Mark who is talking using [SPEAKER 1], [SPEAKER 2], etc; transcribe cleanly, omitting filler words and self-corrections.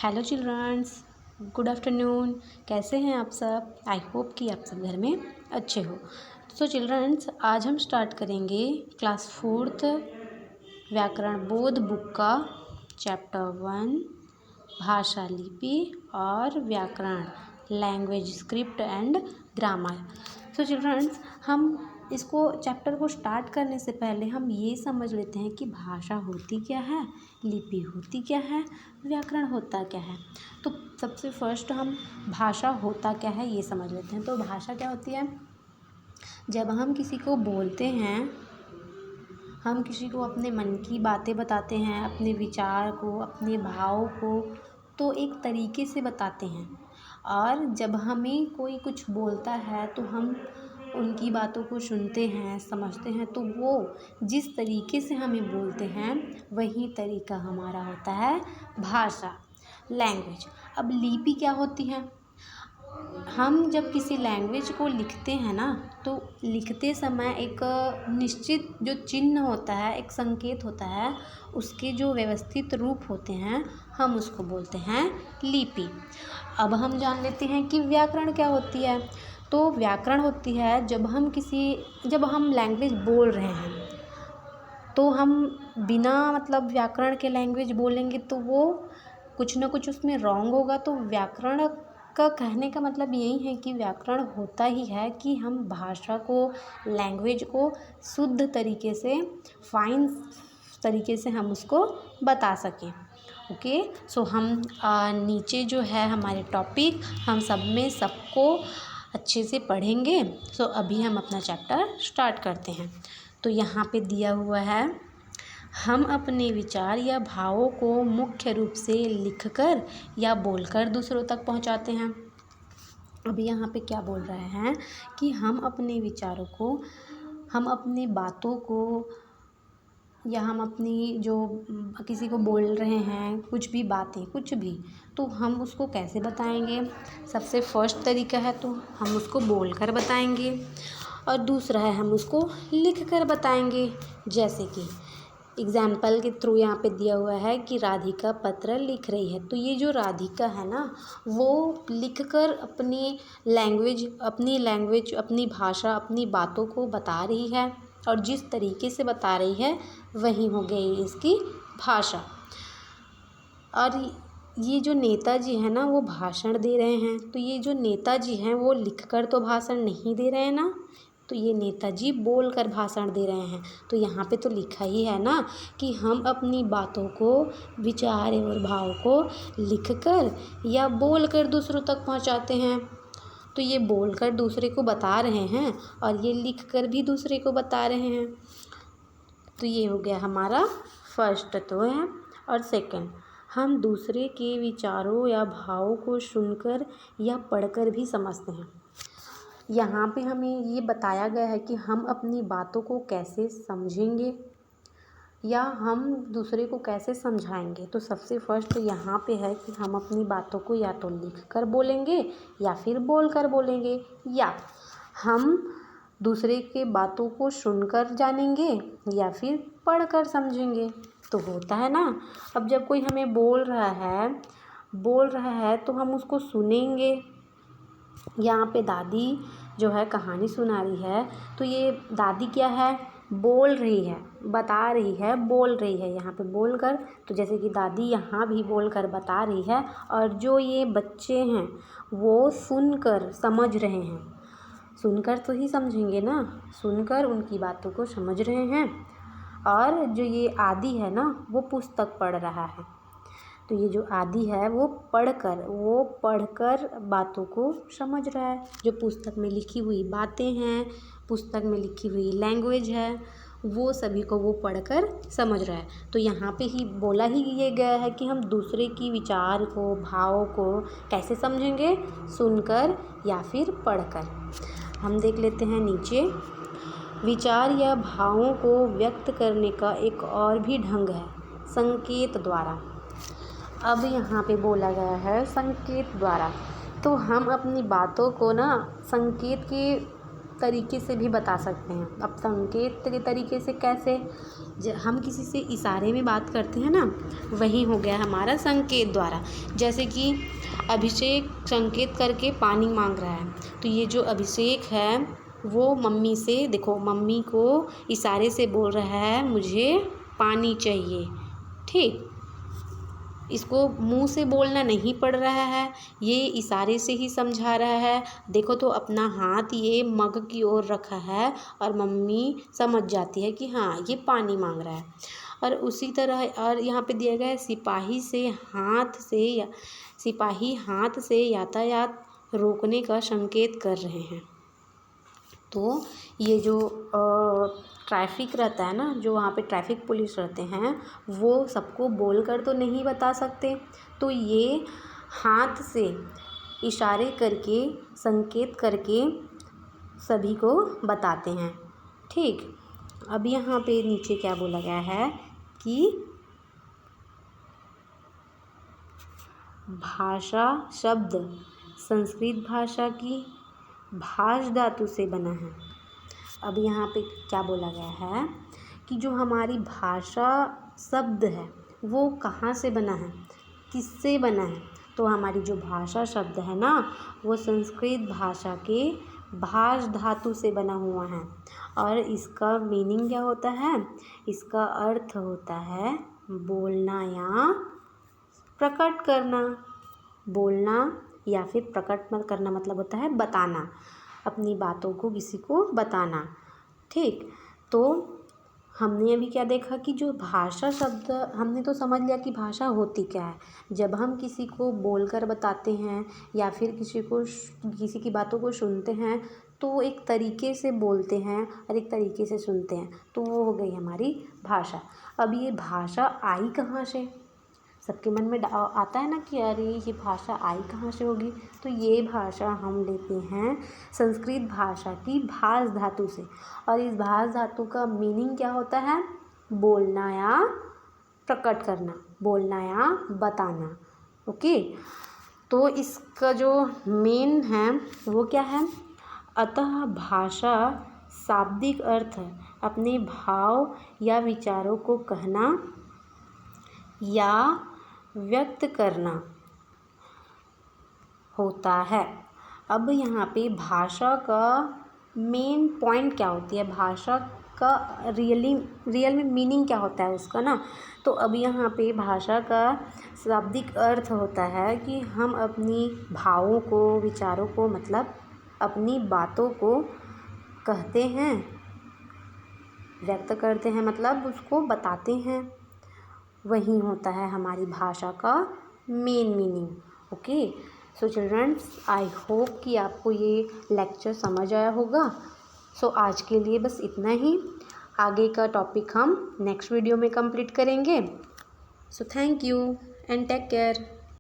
[SPEAKER 1] Hello children's, good afternoon. कैसे हैं आप सब? आई होप कि आप सब घर में अच्छे हो। तो चिल्ड्रंस, आज हम स्टार्ट करेंगे क्लास 4th व्याकरण बोध बुक का चैप्टर 1 भाषा लिपि और व्याकरण language script and grammar. So childrens, हम इसको चैप्टर को स्टार्ट करने से पहले हम ये समझ लेते हैं कि भाषा होती क्या है, लिपि होती क्या है, व्याकरण होता क्या है। तो सबसे फर्स्ट हम भाषा होता क्या है ये समझ लेते हैं। तो भाषा क्या होती है? जब हम किसी को बोलते हैं, हम किसी को अपने मन की बातें बताते हैं, अपने विचार को, अपने भाव को तो एक तरीके से बताते हैं। और जब हमें कोई कुछ बोलता है तो हम उनकी बातों को सुनते हैं, समझते हैं, तो वो जिस तरीके से हमें बोलते हैं वही तरीका हमारा होता है भाषा, लैंग्वेज। अब लिपि क्या होती है? हम जब किसी लैंग्वेज को लिखते हैं ना, तो लिखते समय एक निश्चित जो चिन्ह होता है, एक संकेत होता है, उसके जो व्यवस्थित रूप होते हैं हम उसको बोलते हैं लिपि। अब हम जान लेते हैं कि व्याकरण क्या होती है। तो व्याकरण होती है जब हम लैंग्वेज बोल रहे हैं तो हम बिना मतलब व्याकरण के लैंग्वेज बोलेंगे तो वो कुछ ना कुछ उसमें रॉन्ग होगा। तो व्याकरण का कहने का मतलब यही है कि व्याकरण होता ही है कि हम भाषा को, लैंग्वेज को शुद्ध तरीके से, फाइन तरीके से हम उसको बता सकें। ओके, सो हम नीचे जो है हमारे टॉपिक हम सब में सबको अच्छे से पढ़ेंगे। सो अभी हम अपना चैप्टर स्टार्ट करते हैं। तो यहाँ पे दिया हुआ है, हम अपने विचार या भावों को मुख्य रूप से लिखकर या बोलकर दूसरों तक पहुँचाते हैं। अभी यहाँ पे क्या बोल रहे हैं कि हम अपने विचारों को, हम अपनी बातों को, या हम अपनी जो किसी को बोल रहे हैं कुछ भी बातें, कुछ भी, तो हम उसको कैसे बताएंगे? सबसे फर्स्ट तरीका है तो हम उसको बोलकर बताएंगे, और दूसरा है हम उसको लिखकर बताएंगे। जैसे कि एग्जाम्पल के थ्रू यहाँ पे दिया हुआ है कि राधिका पत्र लिख रही है। तो ये जो राधिका है ना, वो लिखकर अपनी लैंग्वेज, अपनी भाषा, अपनी बातों को बता रही है, और जिस तरीके से बता रही है वही हो गई इसकी भाषा। और ये जो नेताजी है ना, वो भाषण दे रहे हैं। तो ये जो नेताजी हैं वो लिखकर तो भाषण नहीं दे रहे हैं ना, तो ये नेताजी बोलकर भाषण दे रहे हैं। तो यहाँ पे तो लिखा ही है ना कि हम अपनी बातों को, विचार और भाव को लिखकर या बोलकर दूसरों तक पहुँचाते हैं। तो ये बोलकर दूसरे को बता रहे हैं और ये लिखकर भी दूसरे को बता रहे हैं। तो ये हो गया हमारा फर्स्ट तो है। और सेकंड, हम दूसरे के विचारों या भावों को सुनकर या पढ़कर भी समझते हैं। यहाँ पे हमें ये बताया गया है कि हम अपनी बातों को कैसे समझेंगे या हम दूसरे को कैसे समझाएंगे। तो सबसे फर्स्ट यहाँ पे है कि हम अपनी बातों को या तो लिख कर बोलेंगे या फिर बोल कर बोलेंगे, या हम दूसरे के बातों को सुनकर जानेंगे या फिर पढ़ कर समझेंगे। तो होता है ना, अब जब कोई हमें बोल रहा है तो हम उसको सुनेंगे। यहाँ पे दादी जो है कहानी सुना रही है, तो ये दादी क्या है? बोल रही है, बता रही है, बोल रही है। यहाँ पे बोल कर, तो जैसे कि दादी यहाँ भी बोल कर बता रही है, और जो ये बच्चे हैं वो सुनकर समझ रहे हैं। सुनकर तो ही समझेंगे ना, सुनकर उनकी बातों को समझ रहे हैं। और जो ये आदि है ना, वो पुस्तक पढ़ रहा है। तो ये जो आदि है वो पढ़कर बातों को समझ रहा है। जो पुस्तक में लिखी हुई बातें हैं, पुस्तक में लिखी हुई लैंग्वेज है, वो सभी को वो पढ़कर समझ रहा है। तो यहाँ पे ही बोला ही ये गया है कि हम दूसरे की विचार को, भाव को कैसे समझेंगे? सुनकर या फिर पढ़कर। हम देख लेते हैं नीचे, विचार या भावों को व्यक्त करने का एक और भी ढंग है, संकेत द्वारा। अब यहाँ पे बोला गया है संकेत द्वारा। तो हम अपनी बातों को ना संकेत के तरीके से भी बता सकते हैं। अब संकेत के तरीके से कैसे, हम किसी से इशारे में बात करते हैं ना, वही हो गया हमारा संकेत द्वारा। जैसे कि अभिषेक संकेत करके पानी मांग रहा है, तो ये जो अभिषेक है वो मम्मी से, देखो मम्मी को इशारे से बोल रहा है मुझे पानी चाहिए। ठीक, इसको मुंह से बोलना नहीं पड़ रहा है, ये इशारे से ही समझा रहा है। देखो तो अपना हाथ ये मग की ओर रखा है और मम्मी समझ जाती है कि हाँ ये पानी मांग रहा है। और उसी तरह और यहाँ पे दिया गया है सिपाही हाथ से यातायात रोकने का संकेत कर रहे हैं। तो ये जो ट्रैफिक रहता है ना, जो वहाँ पे ट्रैफिक पुलिस रहते हैं, वो सबको बोलकर तो नहीं बता सकते, तो ये हाथ से इशारे करके संकेत करके सभी को बताते हैं। ठीक, अब यहाँ पे नीचे क्या बोला गया है कि भाषा शब्द संस्कृत भाषा की भाष धातु से बना है। अब यहाँ पे क्या बोला गया है कि जो हमारी भाषा शब्द है वो कहाँ से बना है, किससे बना है। तो हमारी जो भाषा शब्द है ना, वो संस्कृत भाषा के भाष धातु से बना हुआ है। और इसका मीनिंग क्या होता है, इसका अर्थ होता है बोलना या प्रकट करना। बोलना या फिर प्रकट करना मतलब होता है बताना, अपनी बातों को किसी को बताना। ठीक, तो हमने अभी क्या देखा कि जो भाषा शब्द, हमने तो समझ लिया कि भाषा होती क्या है। जब हम किसी को बोलकर बताते हैं या फिर किसी की बातों को सुनते हैं, तो एक तरीके से बोलते हैं और एक तरीके से सुनते हैं, तो वो हो गई हमारी भाषा। अब ये भाषा आई कहाँ से, सबके मन में आता है ना कि अरे ये भाषा आई कहाँ से होगी। तो ये भाषा हम लेते हैं संस्कृत भाषा की भाष धातु से। और इस भाष धातु का मीनिंग क्या होता है, बोलना या प्रकट करना, बोलना या बताना। ओके, तो इसका जो मेन है वो क्या है, अतः भाषा शाब्दिक अर्थ अपने भाव या विचारों को कहना या व्यक्त करना होता है। अब यहाँ पे भाषा का मेन पॉइंट क्या होती है, भाषा का रियल में मीनिंग क्या होता है उसका ना। तो अब यहाँ पे भाषा का शाब्दिक अर्थ होता है कि हम अपनी भावों को, विचारों को, मतलब अपनी बातों को कहते हैं, व्यक्त करते हैं, मतलब उसको बताते हैं। वही होता है हमारी भाषा का main meaning. Okay, so childrens, I hope कि आपको ये लेक्चर समझ आया होगा। सो आज के लिए बस इतना ही, आगे का टॉपिक हम नेक्स्ट वीडियो में कंप्लीट करेंगे। So thank you and take care.